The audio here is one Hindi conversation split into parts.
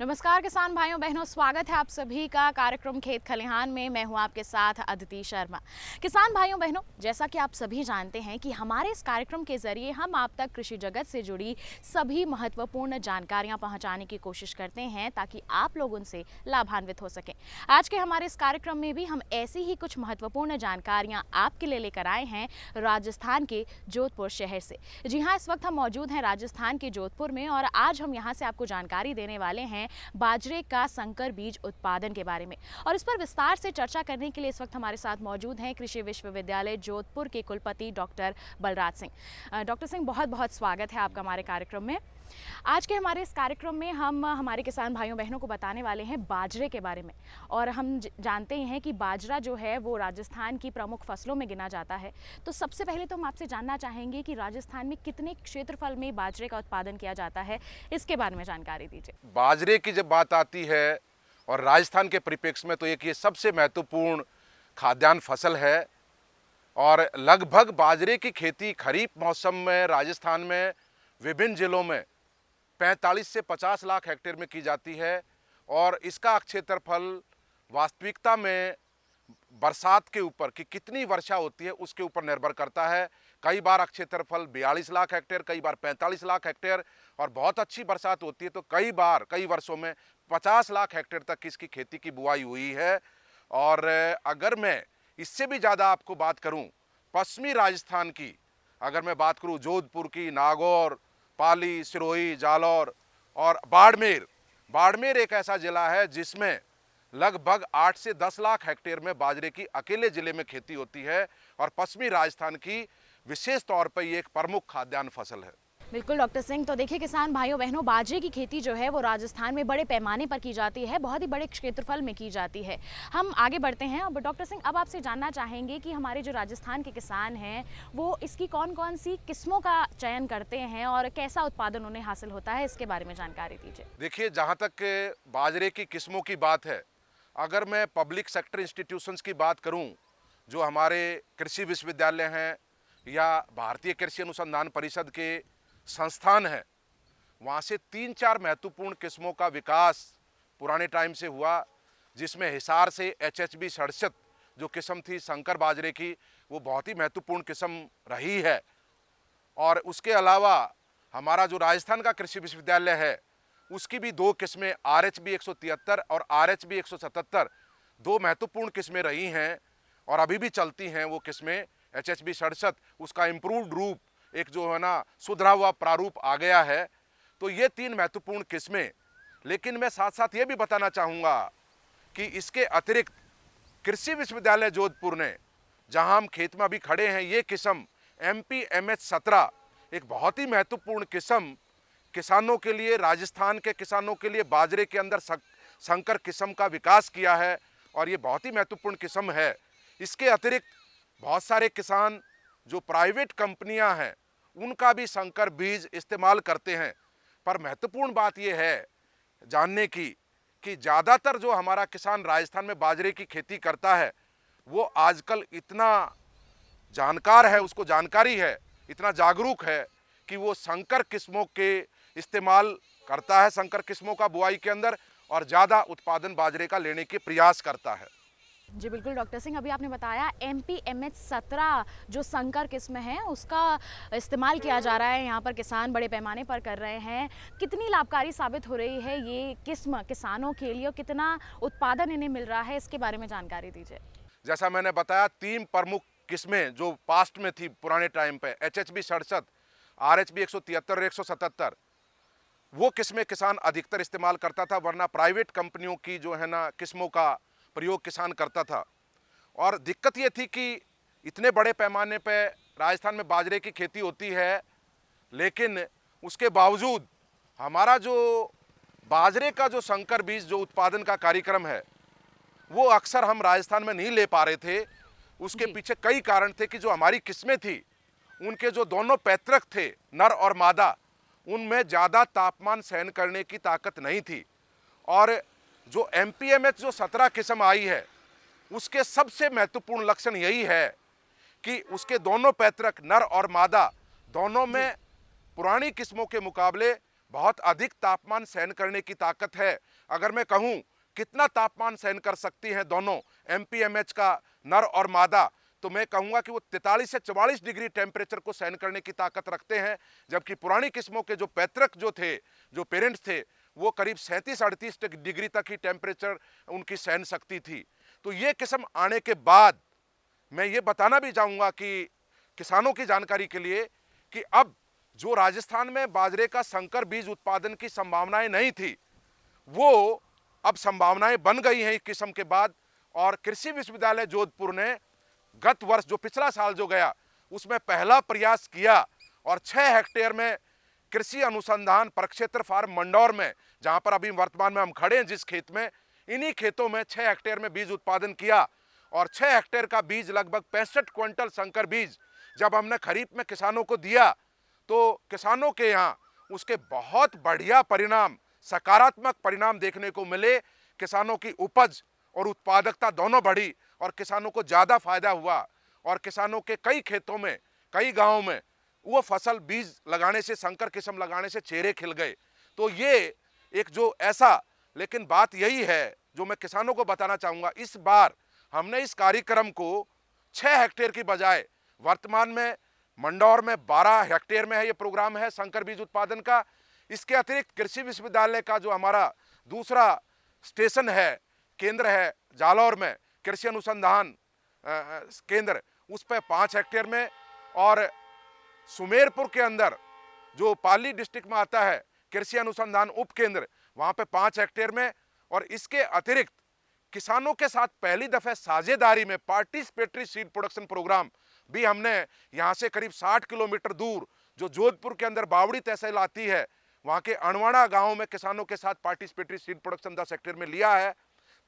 नमस्कार किसान भाइयों बहनों, स्वागत है आप सभी का कार्यक्रम खेत खलिहान में। मैं हूं आपके साथ अदिति शर्मा। किसान भाइयों बहनों, जैसा कि आप सभी जानते हैं कि हमारे इस कार्यक्रम के जरिए हम आप तक कृषि जगत से जुड़ी सभी महत्वपूर्ण जानकारियां पहुंचाने की कोशिश करते हैं ताकि आप लोग उनसे लाभान्वित हो सकें। आज के हमारे इस कार्यक्रम में भी हम ऐसी ही कुछ महत्वपूर्ण जानकारियाँ आपके लिए लेकर आए हैं राजस्थान के जोधपुर शहर से। जी हाँ, इस वक्त हम मौजूद हैं राजस्थान के जोधपुर में और आज हम यहाँ से आपको जानकारी देने वाले हैं बाजरे का संकर बीज उत्पादन के बारे में। और इस पर विस्तार से चर्चा करने के लिए इस वक्त हमारे साथ मौजूद हैं कृषि विश्वविद्यालय जोधपुर के कुलपति डॉक्टर बलराज सिंह। डॉक्टर सिंह, बहुत बहुत स्वागत है आपका हमारे कार्यक्रम में। आज के हमारे इस कार्यक्रम में हम हमारे किसान भाइयों बहनों को बताने वाले हैं बाजरे के बारे में। और हम जानते हैं कि बाजरा जो है वो राजस्थान की प्रमुख फसलों में गिना जाता है। तो सबसे पहले तो हम आपसे जानना चाहेंगे कि राजस्थान में कितने क्षेत्रफल में बाजरे का उत्पादन किया जाता है, इसके बारे में जानकारी दीजिए। बाजरे की जब बात आती है और राजस्थान के परिप्रेक्ष्य में, तो एक ये सबसे महत्वपूर्ण खाद्यान्न फसल है। और लगभग बाजरे की खेती खरीफ मौसम में राजस्थान में विभिन्न जिलों में 45 से 50 लाख हेक्टेयर में की जाती है। और इसका क्षेत्रफल वास्तविकता में बरसात के ऊपर कि कितनी वर्षा होती है उसके ऊपर निर्भर करता है। कई बार क्षेत्रफल 42 लाख हेक्टेयर, कई बार 45 लाख हेक्टेयर, और बहुत अच्छी बरसात होती है तो कई बार कई वर्षों में 50 लाख हेक्टेयर तक इसकी खेती की बुआई हुई है। और अगर मैं इससे भी ज़्यादा आपको बात करूं पश्चिमी राजस्थान की, अगर मैं बात करूं जोधपुर की, नागौर, पाली, सिरोही, जालौर और बाड़मेर एक ऐसा ज़िला है जिसमें लगभग 8 से 10 लाख हेक्टेयर में बाजरे की अकेले ज़िले में खेती होती है। और पश्चिमी राजस्थान की विशेष तौर पर ये एक प्रमुख खाद्यान्न फसल है। बिल्कुल डॉक्टर सिंह, तो देखिए किसान भाइयों बहनों, बाजरे की खेती जो है वो राजस्थान में बड़े पैमाने पर की जाती है, बहुत ही बड़े क्षेत्रफल में की जाती है। हम आगे बढ़ते हैं। अब डॉक्टर सिंह, अब आपसे जानना चाहेंगे कि हमारे जो राजस्थान के किसान हैं वो इसकी कौन कौन सी किस्मों का चयन करते हैं और कैसा उत्पादन उन्हें हासिल होता है, इसके बारे में जानकारी दीजिए। देखिए, जहाँ तक बाजरे की किस्मों की बात है, अगर मैं पब्लिक सेक्टर इंस्टीट्यूशंस की बात करूं, जो हमारे कृषि विश्वविद्यालय हैं या भारतीय कृषि अनुसंधान परिषद के संस्थान हैं, वहाँ से 3-4 महत्वपूर्ण किस्मों का विकास पुराने टाइम से हुआ, जिसमें हिसार से HHB 67 जो किस्म थी संकर बाजरे की, वो बहुत ही महत्वपूर्ण किस्म रही है। और उसके अलावा हमारा जो राजस्थान का कृषि विश्वविद्यालय है उसकी भी 2 किस्में RHB 173 और RHB 177 2 महत्वपूर्ण किस्में रही हैं और अभी भी चलती हैं। वो किस्में HHB 67 उसका इम्प्रूव्ड रूप, एक जो है ना सुधरा हुआ प्रारूप आ गया है। तो ये 3 महत्वपूर्ण किस्में। लेकिन मैं साथ साथ ये भी बताना चाहूँगा कि इसके अतिरिक्त कृषि विश्वविद्यालय जोधपुर ने, जहाँ हम खेत में अभी खड़े हैं, ये किस्म MP MH 17 एक बहुत ही महत्वपूर्ण किस्म किसानों के लिए, राजस्थान के किसानों के लिए बाजरे के अंदर संकर किस्म का विकास किया है और ये बहुत ही महत्वपूर्ण किस्म है। इसके अतिरिक्त बहुत सारे किसान जो प्राइवेट कंपनियां हैं उनका भी संकर बीज इस्तेमाल करते हैं। पर महत्वपूर्ण बात ये है जानने की कि ज़्यादातर जो हमारा किसान राजस्थान में बाजरे की खेती करता है वो आजकल इतना जानकार है, उसको जानकारी है, इतना जागरूक है कि वो संकर किस्मों के इस्तेमाल करता है, संकर किस्मों का बुआई के अंदर, और ज़्यादा उत्पादन बाजरे का लेने के प्रयास करता है। जी बिल्कुल डॉक्टर सिंह, अभी आपने बताया MP MH 17 जो संकर किस्म है उसका इस्तेमाल किया जा रहा है, यहाँ पर किसान बड़े पैमाने पर कर रहे हैं। कितनी लाभकारी साबित हो रही है ये किस्म किसानों के लिए और कितना उत्पादन इन्हें मिल रहा है, इसके बारे में जानकारी दीजिए। जैसा मैंने बताया, 3 प्रमुख किस्में जो पास्ट में थी पुराने टाइम पे, HHB 67, RHB 173 और 177, वो किस्में किसान अधिकतर इस्तेमाल करता था, वरना प्राइवेट कंपनियों की जो है ना किस्मों का प्रयोग किसान करता था। और दिक्कत ये थी कि इतने बड़े पैमाने पे राजस्थान में बाजरे की खेती होती है, लेकिन उसके बावजूद हमारा जो बाजरे का जो संकर बीज जो उत्पादन का कार्यक्रम है वो अक्सर हम राजस्थान में नहीं ले पा रहे थे। उसके पीछे कई कारण थे कि जो हमारी किस्में थी उनके जो दोनों पैतृक थे, नर और मादा, उनमें ज़्यादा तापमान सहन करने की ताकत नहीं थी। और जो MP MH जो 17 किस्म आई है उसके सबसे महत्वपूर्ण लक्षण यही है कि उसके दोनों पैतृक नर और मादा दोनों में पुरानी किस्मों के मुकाबले बहुत अधिक तापमान सहन करने की ताकत है। अगर मैं कहूं कितना तापमान सहन कर सकती हैं दोनों MPMH का नर और मादा, तो मैं कहूंगा कि वो 43 से 44 डिग्री टेम्परेचर को सहन करने की ताकत रखते हैं, जबकि पुरानी किस्मों के जो पैतृक जो थे, जो पेरेंट्स थे, वो करीब 37-38 डिग्री तक ही टेम्परेचर उनकी सहन शक्ति थी। तो ये किस्म आने के बाद मैं ये बताना भी चाहूँगा कि किसानों की जानकारी के लिए कि अब जो राजस्थान में बाजरे का संकर बीज उत्पादन की संभावनाएं नहीं थी, वो अब संभावनाएं बन गई हैं इस किस्म के बाद। और कृषि विश्वविद्यालय जोधपुर ने गत वर्ष जो पिछला साल जो गया उसमें पहला प्रयास किया और 6 हेक्टेयर में कृषि अनुसंधान प्रक्षेत्र फार्म मंडौर में, जहां पर अभी वर्तमान में हम खड़े हैं जिस खेत में, इन्हीं खेतों में 6 हेक्टेयर में बीज उत्पादन किया। और 6 हेक्टेयर का बीज लगभग 65 क्विंटल संकर बीज जब हमने खरीफ में किसानों को दिया तो किसानों के यहाँ उसके बहुत बढ़िया परिणाम, सकारात्मक परिणाम देखने को मिले। किसानों की उपज और उत्पादकता दोनों बढ़ी और किसानों को ज़्यादा फायदा हुआ और किसानों के कई खेतों में, कई गांवों में वो फसल बीज लगाने से, संकर किस्म लगाने से चेहरे खिल गए। तो ये एक जो ऐसा, लेकिन बात यही है जो मैं किसानों को बताना चाहूँगा, इस बार हमने इस कार्यक्रम को 6 हेक्टेयर की बजाय वर्तमान में मंडौर में 12 हेक्टेयर में है ये प्रोग्राम है संकर बीज उत्पादन का। इसके अतिरिक्त कृषि विश्वविद्यालय का जो हमारा दूसरा स्टेशन है, केंद्र है जालौर में, कृषि अनुसंधान केंद्र, उस पर 5 हेक्टेयर में, और सुमेरपुर के अंदर जो पाली डिस्ट्रिक्ट में आता है कृषि अनुसंधान उप केंद्र, वहाँ पे 5 हेक्टेयर में। और इसके अतिरिक्त किसानों के साथ पहली दफे साझेदारी में पार्टिसिपेटरी सीड प्रोडक्शन प्रोग्राम भी हमने यहाँ से करीब 60 किलोमीटर दूर जो जोधपुर के अंदर बावड़ी तहसील आती है, वहाँ के अणवाड़ा गांव में किसानों के साथ पार्टिसिपेटरी सीड प्रोडक्शन 10 हेक्टेयर में लिया है।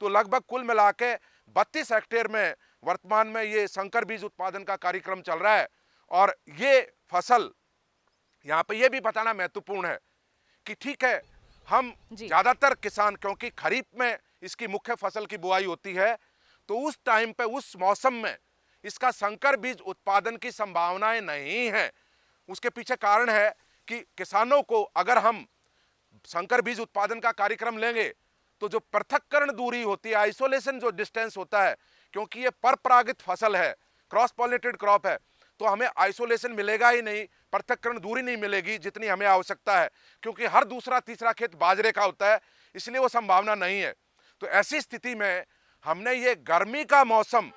तो लगभग कुल मिला के 32 हेक्टेयर में वर्तमान में ये संकर बीज उत्पादन का कार्यक्रम चल रहा है। और ये फसल यहाँ पे ये भी बताना महत्वपूर्ण है कि ठीक है, हम ज़्यादातर किसान, क्योंकि खरीफ में इसकी मुख्य फसल की बुआई होती है, तो उस टाइम पे, उस मौसम में इसका संकर बीज उत्पादन की संभावनाएं नहीं हैं। उसके पीछे कारण है कि किसानों को अगर हम संकर बीज उत्पादन का कार्यक्रम लेंगे तो जो पृथक्करण दूरी होती है, आइसोलेशन जो डिस्टेंस होता है, क्योंकि ये परपरागित फसल है, क्रॉस पॉलिनेटेड क्रॉप है, तो हमें आइसोलेशन मिलेगा ही नहीं, पृथक्करण दूरी नहीं मिलेगी जितनी हमें आवश्यकता है, क्योंकि हर दूसरा तीसरा खेत बाजरे का होता है, इसलिए वो संभावना नहीं है। तो ऐसी स्थिति में हमने ये गर्मी का मौसम,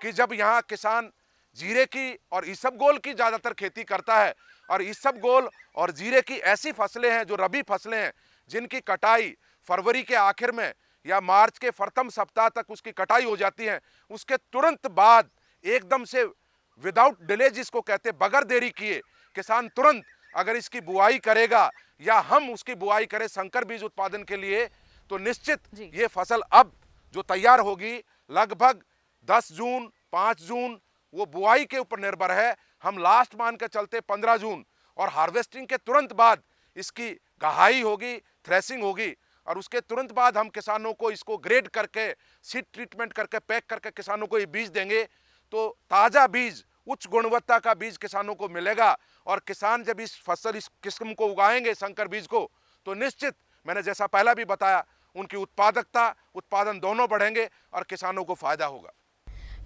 कि जब यहाँ किसान जीरे की और इसबगोल की ज़्यादातर खेती करता है, और इसबगोल और जीरे की ऐसी फसलें हैं जो रबी फसलें हैं जिनकी कटाई फरवरी के आखिर में या मार्च के प्रथम सप्ताह तक उसकी कटाई हो जाती है, उसके तुरंत बाद एकदम से विदाउट डिले, जिसको कहते हैं बगैर देरी किए, किसान तुरंत अगर इसकी बुआई करेगा या हम उसकी बुआई करें संकर बीज उत्पादन के लिए, तो निश्चित ये फसल अब जो तैयार होगी लगभग 10 जून 5 जून, वो बुआई के ऊपर निर्भर है। हम लास्ट मान के चलते 15 जून, और हार्वेस्टिंग के तुरंत बाद इसकी गहाई होगी, थ्रेसिंग होगी, और उसके तुरंत बाद हम किसानों को इसको ग्रेड करके, सीड ट्रीटमेंट करके, पैक करके किसानों को ये बीज देंगे। तो ताज़ा बीज, उच्च गुणवत्ता का बीज किसानों को मिलेगा, और किसान जब इस फसल, इस किस्म को उगाएंगे संकर बीज को, तो निश्चित मैंने जैसा पहला भी बताया, उनकी उत्पादकता, उत्पादन दोनों बढ़ेंगे और किसानों को फायदा होगा।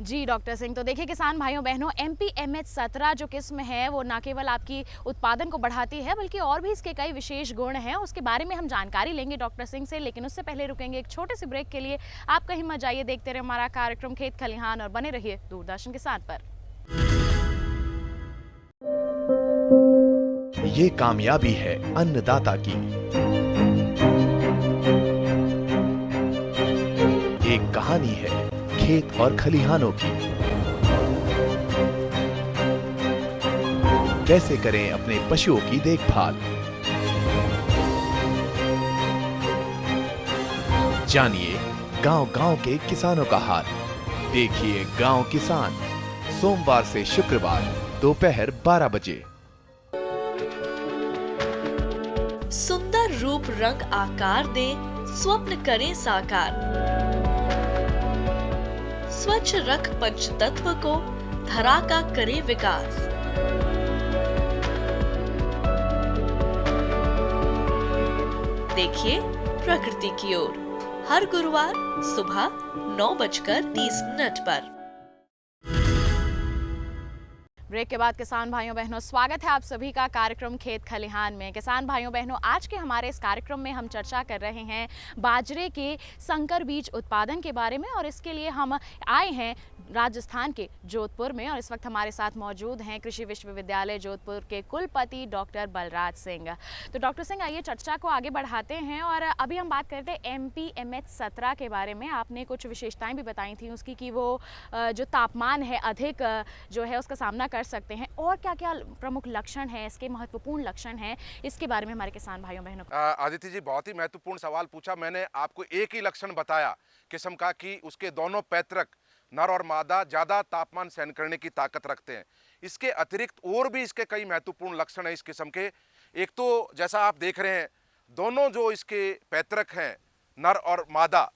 जी डॉक्टर सिंह, तो देखिए किसान भाइयों बहनों, MPMH 17 जो किस्म है वो न केवल आपकी उत्पादन को बढ़ाती है, बल्कि और भी इसके कई विशेष गुण हैं। उसके बारे में हम जानकारी लेंगे डॉक्टर सिंह से, लेकिन उससे पहले रुकेंगे एक छोटे से ब्रेक के लिए। आप कहीं मत जाइए, देखते रहे हमारा कार्यक्रम खेत खलिहान और बने रहिए दूरदर्शन किसान पर। ये कामयाबी है अन्नदाता की, एक कहानी है खेत और खलिहानों की। कैसे करें अपने पशुओं की देखभाल, जानिए गांव-गांव के किसानों का हाल। देखिए गांव किसान, सोमवार से शुक्रवार दोपहर 12 बजे। सुंदर रूप रंग आकार दे, स्वप्न करें साकार। स्वच्छ रख पंचतत्व को, धरा का करे विकास। देखिए प्रकृति की ओर हर गुरुवार सुबह 9:30 पर। ब्रेक के बाद किसान भाइयों बहनों, स्वागत है आप सभी का कार्यक्रम खेत खलिहान में। किसान भाइयों बहनों, आज के हमारे इस कार्यक्रम में हम चर्चा कर रहे हैं बाजरे के संकर बीज उत्पादन के बारे में, और इसके लिए हम आए हैं राजस्थान के जोधपुर में। और इस वक्त हमारे साथ मौजूद हैं कृषि विश्वविद्यालय जोधपुर के कुलपति डॉक्टर बलराज सिंह। तो डॉक्टर सिंह, आइए चर्चा को आगे बढ़ाते हैं, और अभी हम बात करते हैं MPMH 17 के बारे में। आपने कुछ विशेषताएं भी बताई थी उसकी, कि वो जो तापमान है अधिक जो है उसका सामना कर सकते हैं, और क्या क्या प्रमुख लक्षण हैं इसके, महत्वपूर्ण लक्षण हैं, इसके बारे में हमारे किसान भाइयों बहनों को। आदित्य जी, बहुत ही महत्वपूर्ण सवाल पूछा। मैंने आपको एक ही लक्षण बताया किस्म का कि उसके दोनों पैतृक नर और मादा ज़्यादा तापमान सहन करने की ताकत रखते हैं। इसके अतिरिक्त और भी इसके कई महत्वपूर्ण लक्षण हैं इस किस्म के। एक तो जैसा आप देख रहे हैं, दोनों जो इसके पैतृक हैं नर और मादा,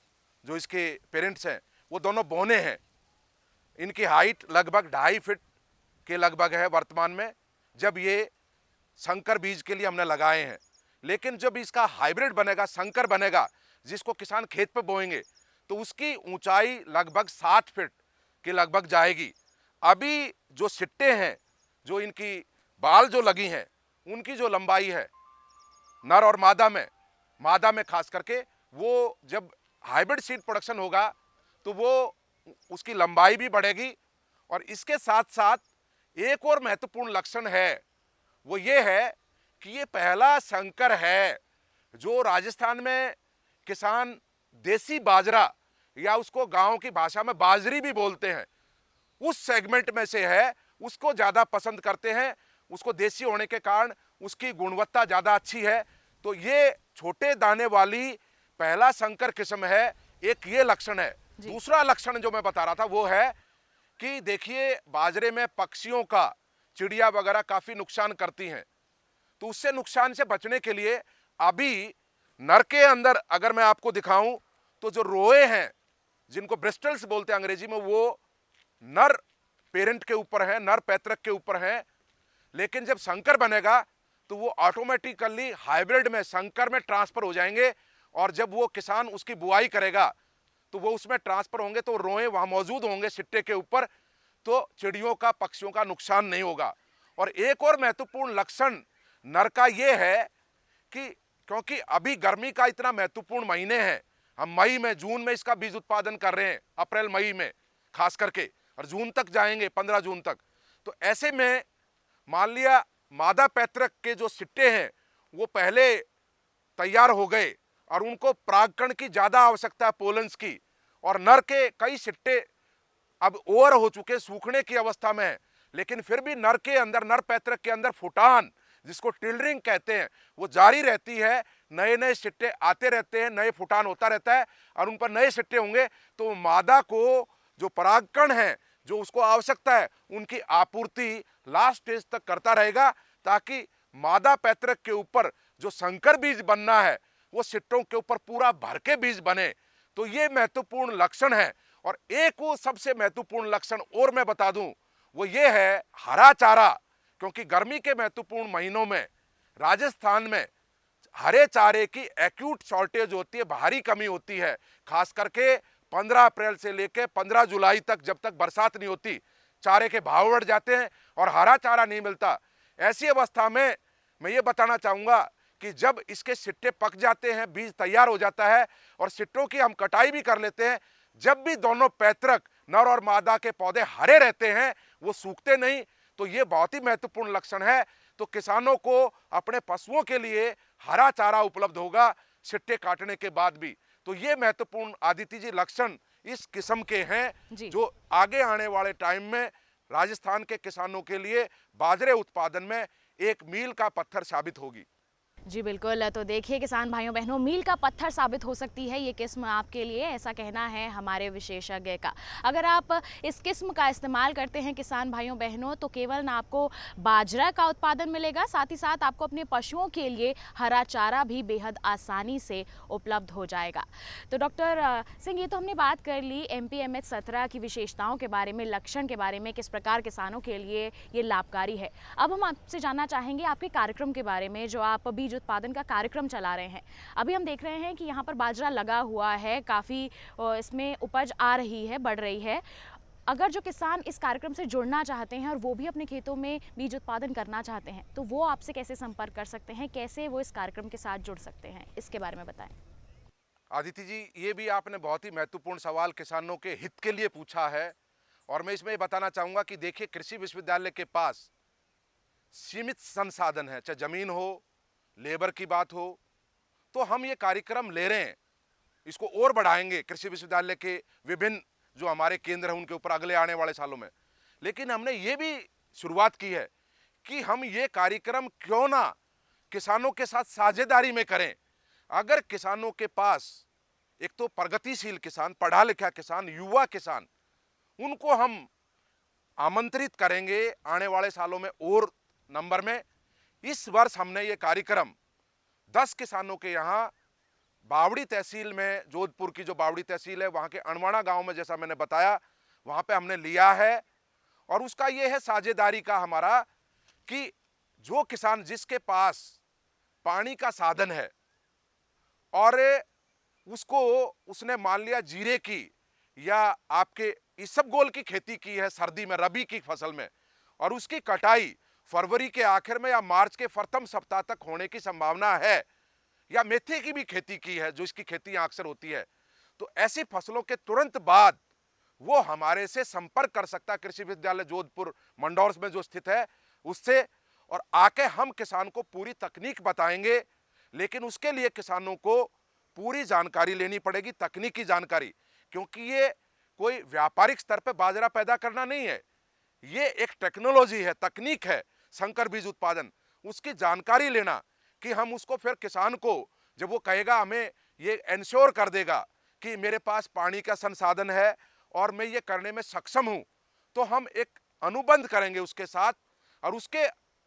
जो इसके पेरेंट्स हैं, वो दोनों बौने हैं। इनकी हाइट लगभग 2.5 फीट के लगभग है वर्तमान में, जब ये संकर बीज के लिए हमने लगाए हैं। लेकिन जब इसका हाइब्रिड बनेगा, संकर बनेगा, जिसको किसान खेत पे बोएंगे, तो उसकी ऊंचाई लगभग 7 फीट के लगभग जाएगी। अभी जो सिट्टे हैं, जो इनकी बाल जो लगी हैं, उनकी जो लंबाई है नर और मादा में खास करके, वो जब हाइब्रिड सीड प्रोडक्शन होगा तो वो उसकी लंबाई भी बढ़ेगी। और इसके साथ साथ एक और महत्वपूर्ण लक्षण है, वो ये है कि ये पहला संकर है जो राजस्थान में किसान देसी बाजरा, या उसको गांव की भाषा में बाजरी भी बोलते हैं, उस सेगमेंट में से है। उसको ज़्यादा पसंद करते हैं, उसको देसी होने के कारण उसकी गुणवत्ता ज़्यादा अच्छी है। तो ये छोटे दाने वाली पहला संकर किस्म है, एक ये लक्षण है। दूसरा लक्षण जो मैं बता रहा था वो है कि देखिए, बाजरे में पक्षियों का, चिड़िया वगैरह काफ़ी नुकसान करती हैं। तो उससे नुकसान से बचने के लिए अभी नर के अंदर अगर मैं आपको दिखाऊं तो जो रोए हैं, जिनको ब्रिस्टल्स बोलते हैं अंग्रेजी में, वो नर पेरेंट के ऊपर है, नर पैतृक के ऊपर है। लेकिन जब संकर बनेगा तो वो ऑटोमेटिकली हाइब्रिड में, संकर में ट्रांसफर हो जाएंगे। और जब वो किसान उसकी बुआई करेगा तो वो उसमें ट्रांसफर होंगे, तो रोए वहाँ मौजूद होंगे सिट्टे के ऊपर, तो चिड़ियों का, पक्षियों का नुकसान नहीं होगा। और एक और महत्वपूर्ण लक्षण नर का ये है कि क्योंकि अभी गर्मी का इतना महत्वपूर्ण महीने हैं, हम मई में, जून में इसका बीज उत्पादन कर रहे हैं, अप्रैल मई में खास करके, और जून तक जाएंगे, 15 जून तक। तो ऐसे में मान लिया मादा पैतृक के जो सिट्टे हैं वो पहले तैयार हो गए और उनको परागकण की ज़्यादा आवश्यकता है, पोलन्स की, और नर के कई सिट्टे अब ओवर हो चुके, सूखने की अवस्था में है। लेकिन फिर भी नर के अंदर, नर पैतृक के अंदर फुटान, जिसको टिल्डरिंग कहते हैं, वो जारी रहती है। नए नए सिट्टे आते रहते हैं, नए फुटान होता रहता है, और उन पर नए सिट्टे होंगे तो मादा को जो परागकण है, जो उसको आवश्यकता है, उनकी आपूर्ति लास्ट स्टेज तक करता रहेगा, ताकि मादा पैतृक के ऊपर जो संकर बीज बनना है वो सिट्टों के ऊपर पूरा भर के बीज बने। तो ये महत्वपूर्ण लक्षण है। और एक वो सबसे महत्वपूर्ण लक्षण और मैं बता दूं, वो ये है हरा चारा। क्योंकि गर्मी के महत्वपूर्ण महीनों में राजस्थान में हरे चारे की एक्यूट शॉर्टेज होती है, भारी कमी होती है। खास करके 15 अप्रैल से लेकर 15 जुलाई तक, जब तक बरसात नहीं होती, चारे के भाव बढ़ जाते हैं और हरा चारा नहीं मिलता। ऐसी अवस्था में मैं ये बताना चाहूँगा कि जब इसके सिट्टे पक जाते हैं, बीज तैयार हो जाता है और सिट्टों की हम कटाई भी कर लेते हैं, जब भी दोनों पैतृक नर और मादा के पौधे हरे रहते हैं, वो सूखते नहीं। तो ये बहुत ही महत्वपूर्ण लक्षण है। तो किसानों को अपने पशुओं के लिए हरा चारा उपलब्ध होगा सिट्टे काटने के बाद भी। तो ये महत्वपूर्ण आदित्य जी लक्षण इस किस्म के हैं, जो आगे आने वाले टाइम में राजस्थान के किसानों के लिए बाजरे उत्पादन में एक मील का पत्थर साबित होगी। जी बिल्कुल। तो देखिए किसान भाइयों बहनों, मील का पत्थर साबित हो सकती है ये किस्म आपके लिए, ऐसा कहना है हमारे विशेषज्ञ का। अगर आप इस किस्म का इस्तेमाल करते हैं किसान भाइयों बहनों, तो केवल ना आपको बाजरा का उत्पादन मिलेगा, साथ ही साथ आपको अपने पशुओं के लिए हरा चारा भी बेहद आसानी से उपलब्ध हो जाएगा। तो डॉक्टर सिंह, ये तो हमने बात कर ली MPMH 17 की विशेषताओं के बारे में, लक्षण के बारे में, किस प्रकार किसानों के लिए ये लाभकारी है। अब हम आपसे जानना चाहेंगे आपके कार्यक्रम के बारे में, जो आप बीज उत्पादन का कार्यक्रम चला रहे हैं। अभी हम देख रहे हैं कि यहाँ पर बाजरा लगा हुआ है, काफ़ी इसमें उपज आ रही है, बढ़ रही है। अगर जो किसान इस कार्यक्रम से जुड़ना चाहते हैं और वो भी अपने खेतों में बीज उत्पादन करना चाहते हैं, तो वो आपसे कैसे संपर्क कर सकते हैं, कैसे वो इस कार्यक्रम के साथ जुड़ सकते हैं, इसके बारे में बताएं। आदित्य जी, ये भी आपने बहुत ही महत्वपूर्ण सवाल किसानों के हित के लिए पूछा है। और मैं इसमें ये बताना चाहूँगा कि देखिए, कृषि विश्वविद्यालय के पास सीमित संसाधन है, चाहे ज़मीन हो, लेबर की बात हो। तो हम ये कार्यक्रम ले रहे हैं, इसको और बढ़ाएंगे कृषि विश्वविद्यालय के विभिन्न जो हमारे केंद्र हैं उनके ऊपर अगले आने वाले सालों में। लेकिन हमने ये भी शुरुआत की है कि हम ये कार्यक्रम क्यों ना किसानों के साथ साझेदारी में करें। अगर किसानों के पास, एक तो प्रगतिशील किसान, पढ़ा लिखा किसान, युवा किसान, उनको हम आमंत्रित करेंगे आने वाले सालों में और नंबर में। इस वर्ष हमने ये कार्यक्रम 10 किसानों के यहाँ बावड़ी तहसील में, जोधपुर की जो बावड़ी तहसील है, वहाँ के अणवाणा गांव में, जैसा मैंने बताया, वहाँ पे हमने लिया है। और उसका ये है साझेदारी का हमारा कि जो किसान जिसके पास पानी का साधन है और उसको, उसने मान लिया जीरे की या आपके इसबगोल की खेती की है सर्दी में, रबी की फसल में, और उसकी कटाई फरवरी के आखिर में या मार्च के प्रथम सप्ताह तक होने की संभावना है, या मेथी की भी खेती की है जो इसकी खेती यहाँ अक्सर होती है, तो ऐसी फसलों के तुरंत बाद वो हमारे से संपर्क कर सकता है, कृषि विश्वविद्यालय जोधपुर मंडौर में जो स्थित है उससे, और आके हम किसान को पूरी तकनीक बताएंगे। लेकिन उसके लिए किसानों को पूरी जानकारी लेनी पड़ेगी, तकनीकी जानकारी, क्योंकि ये कोई व्यापारिक स्तर पर बाजरा पैदा करना नहीं है, ये एक टेक्नोलॉजी है, तकनीक है, संकर बीज उत्पादन। उसकी जानकारी लेना कि हम उसको फिर किसान को, जब वो कहेगा, हमें ये इंश्योर कर देगा कि मेरे पास पानी का संसाधन है और मैं ये करने में सक्षम हूं, तो हम एक अनुबंध करेंगे उसके साथ, और उसके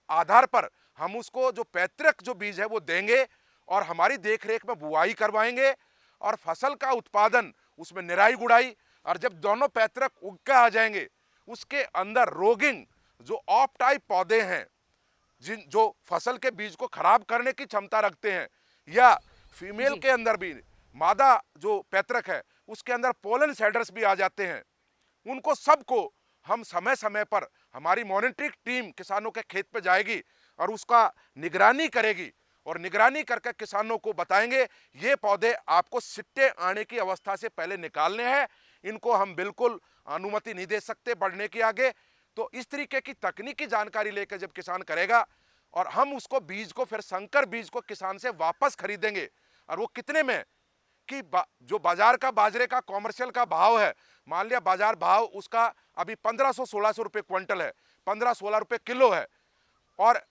आधार पर हम उसको जो पैतृक जो बीज है वो देंगे और हमारी देखरेख में बुआई करवाएंगे और फसल का उत्पादन, उसमें निराई गुड़ाई, और जब दोनों पैतृक उग के आ जाएंगे, उसके अंदर रोगिंग जो ऑफ टाइप पौधे हैं जिन जो फसल के बीज को खराब करने की क्षमता रखते हैं, या फीमेल के अंदर भी मादा जो पैतृक है उसके अंदर पोलन सेडर्स भी आ जाते हैं, उनको सबको हम समय समय पर, हमारी मॉनिटरिंग टीम किसानों के खेत पे जाएगी और उसका निगरानी करेगी, और निगरानी करके किसानों को बताएंगे ये पौधे आपको सिट्टे आने की अवस्था से पहले निकालने हैं, इनको हम बिल्कुल अनुमति नहीं दे सकते बढ़ने की आगे। तो इस तरीके की तकनीकी जानकारी लेकर जब किसान करेगा, और हम उसको बीज को, फिर संकर बीज को किसान से वापस खरीदेंगे, और वो कितने में कि जो बाजार का बाजरे का कॉमर्शियल का भाव है, मान लिया बाजार भाव उसका अभी 1500-1600 रुपये क्विंटल है, 15-16 रुपये किलो है, और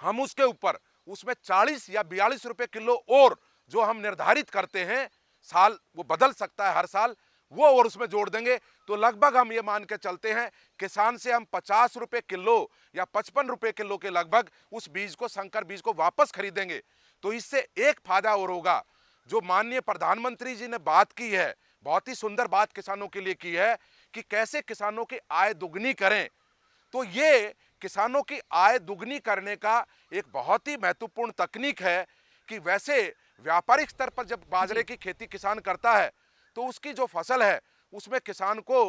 हम उसके ऊपर उसमें 40 या 42 रुपये किलो और जो हम निर्धारित करते हैं, साल वो बदल सकता है हर साल, वो और उसमें जोड़ देंगे, तो लगभग हम ये मान के चलते हैं किसान से हम 50 रुपये किलो या 55 रुपये किलो के लगभग उस बीज को, संकर बीज को वापस खरीदेंगे। तो इससे एक फायदा और होगा, जो माननीय प्रधानमंत्री जी ने बात की है, बहुत ही सुंदर बात किसानों के लिए की है कि कैसे किसानों की आय दुगनी करें। तो ये किसानों की आय दुगनी करने का एक बहुत ही महत्वपूर्ण तकनीक है कि वैसे व्यापारिक स्तर पर जब बाजरे की खेती किसान करता है तो उसकी जो फसल है उसमें किसान को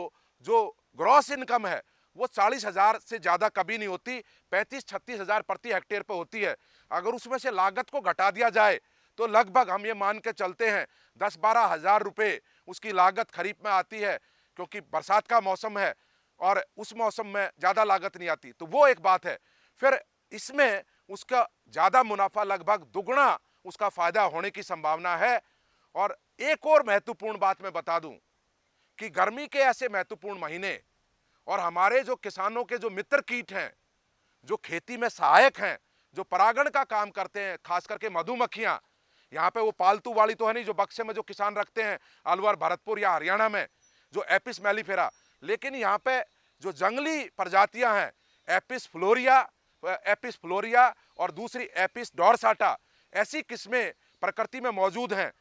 जो ग्रॉस इनकम है वो 40,000 से ज़्यादा कभी नहीं होती, 35-36 हज़ार प्रति हेक्टेयर पर होती है। अगर उसमें से लागत को घटा दिया जाए तो लगभग हम ये मान के चलते हैं 10-12 हज़ार रुपये उसकी लागत खरीफ में आती है, क्योंकि बरसात का मौसम है और उस मौसम में ज़्यादा लागत नहीं आती। तो वो एक बात है। फिर इसमें उसका ज़्यादा मुनाफा, लगभग दुगना उसका फ़ायदा होने की संभावना है। और एक और महत्वपूर्ण बात मैं बता दूं कि गर्मी के ऐसे महत्वपूर्ण महीने और हमारे जो किसानों के जो मित्र कीट हैं, जो खेती में सहायक हैं, जो परागण का काम करते हैं, खास करके मधुमक्खियां, यहाँ पे वो पालतू वाली तो है नहीं जो बक्से में जो किसान रखते हैं अलवर, भरतपुर या हरियाणा में, जो एपिस मेलिफेरा, लेकिन यहाँ पे जो जंगली प्रजातियां हैं, एपिस फ्लोरिया और दूसरी एपिस डोरसाटा, ऐसी किस्में प्रकृति में मौजूद हैं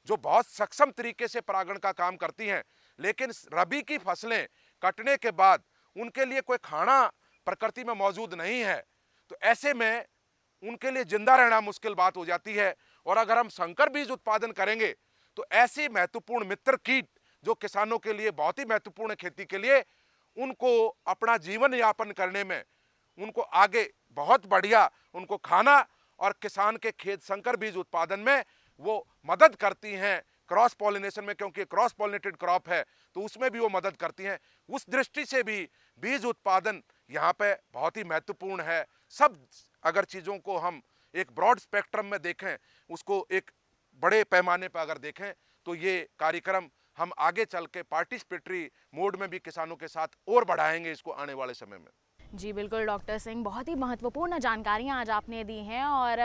जो बहुत सक्षम तरीके से परागण का काम करती हैं। लेकिन रबी की फसलें कटने के बाद उनके लिए कोई खाना प्रकृति में मौजूद नहीं है, तो ऐसे में उनके लिए जिंदा रहना मुश्किल बात हो जाती है। और अगर हम संकर बीज उत्पादन करेंगे तो ऐसी महत्वपूर्ण मित्र कीट जो किसानों के लिए बहुत ही महत्वपूर्ण है खेती के लिए, उनको अपना जीवन यापन करने में, उनको आगे बहुत बढ़िया उनको खाना और किसान के खेत संकर बीज उत्पादन में वो मदद करती हैं। क्रॉस पॉलिनेशन में, क्योंकि क्रॉस पॉलिनेटेड क्रॉप है तो उसमें भी वो मदद करती हैं। उस दृष्टि से भी बीज उत्पादन यहाँ पे बहुत ही महत्वपूर्ण है। सब अगर चीज़ों को हम एक ब्रॉड स्पेक्ट्रम में देखें, उसको एक बड़े पैमाने पर अगर देखें, तो ये कार्यक्रम हम आगे चल के पार्टिसिपेटरी मोड में भी किसानों के साथ और बढ़ाएंगे इसको आने वाले समय में। जी बिल्कुल डॉक्टर सिंह, बहुत ही महत्वपूर्ण जानकारियां आज आपने दी हैं और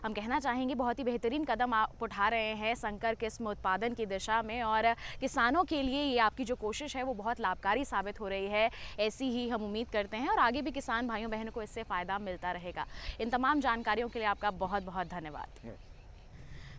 हम कहना चाहेंगे बहुत ही बेहतरीन कदम आप उठा रहे हैं संकर किस्म उत्पादन की दिशा में, और किसानों के लिए ये आपकी जो कोशिश है वो बहुत लाभकारी साबित हो रही है। ऐसी ही हम उम्मीद करते हैं और आगे भी किसान भाइयों बहनों को इससे फ़ायदा मिलता रहेगा। इन तमाम जानकारियों के लिए आपका बहुत बहुत धन्यवाद।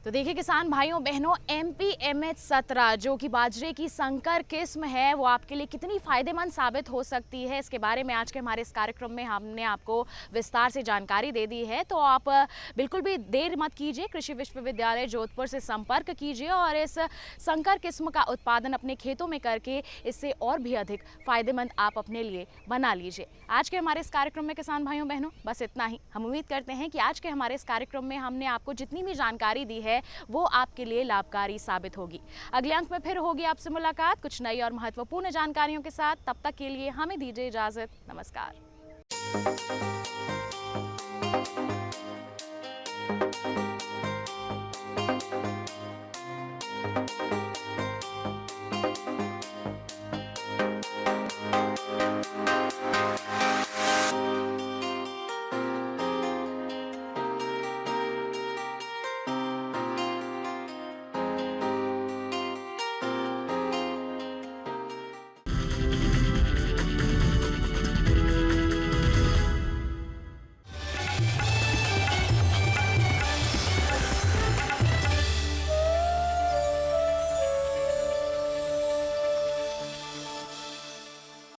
तो देखिए किसान भाइयों बहनों, MPMH-17 जो कि बाजरे की संकर किस्म है वो आपके लिए कितनी फ़ायदेमंद साबित हो सकती है, इसके बारे में आज के हमारे इस कार्यक्रम में हमने आपको विस्तार से जानकारी दे दी है। तो आप बिल्कुल भी देर मत कीजिए, कृषि विश्वविद्यालय जोधपुर से संपर्क कीजिए और इस संकर किस्म का उत्पादन अपने खेतों में करके इससे और भी अधिक फ़ायदेमंद आप अपने लिए बना लीजिए। आज के हमारे इस कार्यक्रम में किसान भाइयों बहनों बस इतना ही। हम उम्मीद करते हैं कि आज के हमारे इस कार्यक्रम में हमने आपको जितनी भी जानकारी दी है वो आपके लिए लाभकारी साबित होगी। अगले अंक में फिर होगी आपसे मुलाकात कुछ नई और महत्वपूर्ण जानकारियों के साथ। तब तक के लिए हमें दीजिए इजाजत। नमस्कार।